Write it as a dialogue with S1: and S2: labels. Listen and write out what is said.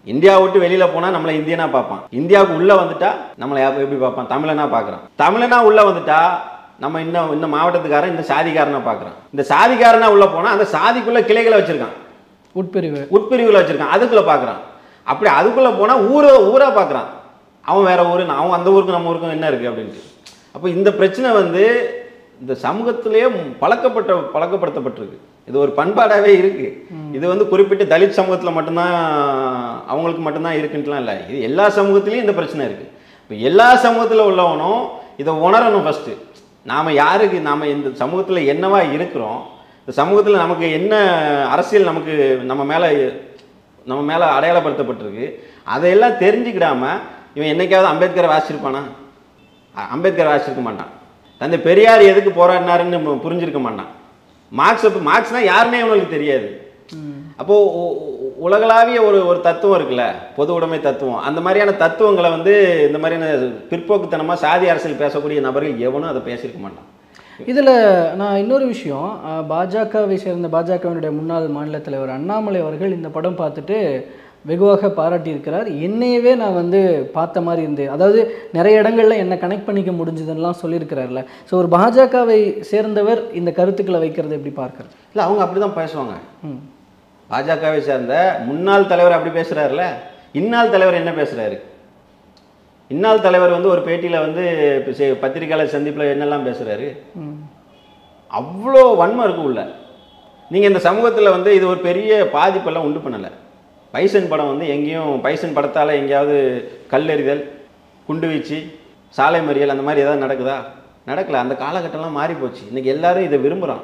S1: India விட்டு வெளியில போனா நம்மளை இந்தியனா பார்ப்பான். இந்தியாவுக்கு உள்ள வந்துட்டா நம்மளை எப்படி பார்ப்பான்? தமிழனா பார்க்குறான். தமிழனா உள்ள வந்துட்டா நம்ம இந்த மாவட்டத்துக்காரன் இந்த சாதிக்காரனை பார்க்குறான். இந்த சாதிக்காரனா உள்ள போனா அந்த சாதிக்குள்ள கிளைகளை வச்சிருக்கான், உட்பிரிவுகளை வச்சிருக்கான், அதுக்குள்ள பார்க்குறான். அப்படி அதுக்குள்ள போனா ஊரா பார்க்குறான். அவன் வேற ஊரு, அவன் அந்த ஊருக்கு நம்ம ஊருக்கும் என்ன இருக்கு அப்படின்ட்டு. அப்போ இந்த பிரச்சனை வந்து இந்த சமூகத்திலேயே பழக்கப்படுத்தப்பட்டிருக்கு. இது ஒரு பண்பாடாகவே இருக்கு. இது வந்து குறிப்பிட்ட தலித் சமூகத்தில் மட்டும்தான், அவங்களுக்கு மட்டும்தான் இருக்குன்ட்டுலாம் இல்லை. இது எல்லா சமூகத்திலையும் இந்த பிரச்சனை இருக்கு. இப்போ எல்லா சமூகத்தில் உள்ளவனும் இதை உணரணும். ஃபர்ஸ்ட் நாம் யாருக்கு, நாம் இந்த சமூகத்தில் என்னவா இருக்கிறோம், இந்த சமூகத்தில் நமக்கு என்ன அரசியல் நமக்கு நம்ம மேலே அடையாளப்படுத்தப்பட்டிருக்கு, அதையெல்லாம் தெரிஞ்சுக்கிடாம இவன் என்னைக்காவது அம்பேத்கரை வாசிச்சிருப்பானா? அம்பேத்கர் வாசிச்சிருக்க மாட்டான். தந்தை பெரியார் எதுக்கு போராடினாருன்னு புரிஞ்சிருக்க மாட்டான். மார்க்ஸ்னா யாருன்னே அவனுக்கு தெரியாது. அப்போ உலகளாவிய ஒரு தத்துவம் இருக்குல்ல, பொது உடைமை தத்துவம், அந்த மாதிரியான தத்துவங்களை வந்து இந்த மாதிரியான பிற்போக்குத்தனமா சாதி அரசியல் பேசக்கூடிய நபர்கள் எவனும் அதை பேசியிருக்க மாட்டான்.
S2: இதில் நான் இன்னொரு விஷயம், பாஜகவை சேர்ந்த பாஜகவினுடைய முன்னாள் மாநில தலைவர் அண்ணாமலை அவர்கள் இந்த படம் பார்த்துட்டு வெகுவாக பாராட்டியிருக்கிறார். என்னையவே நான் வந்து பார்த்த மாதிரி இருந்தேன், அதாவது நிறைய இடங்களில் என்னை கனெக்ட் பண்ணிக்க முடிஞ்சதுன்னெலாம் சொல்லியிருக்கிறார்ல. ஸோ ஒரு பாஜகவை சேர்ந்தவர் இந்த கருத்துக்களை வைக்கிறது எப்படி பார்க்குறது? இல்லை, அவங்க அப்படி தான் பேசுவாங்க. பாஜகவை சேர்ந்த முன்னாள் தலைவர் அப்படி பேசுகிறாருல, இந்நாள் தலைவர் என்ன பேசுகிறாரு? இந்நாள் தலைவர் வந்து ஒரு பேட்டியில் வந்து பத்திரிகையாளர் சந்திப்பில் என்னெல்லாம் பேசுகிறாரு? அவ்வளோ வன்மம் இருக்கு உள்ள. நீங்கள் இந்த சமூகத்தில் வந்து இது ஒரு பெரிய பாதிப்பெல்லாம் உண்டு பண்ணலை. பைசன் படம் வந்து எங்கேயும், பைசன் படத்தால் எங்கேயாவது கல்லெறிதல், குண்டு வீச்சு, சாலை மறியல் அந்த மாதிரி ஏதாவது நடக்குதா? நடக்கலை. அந்த காலகட்டம்லாம் மாறி போச்சு. இன்றைக்கி எல்லாரும் இதை விரும்புகிறான்.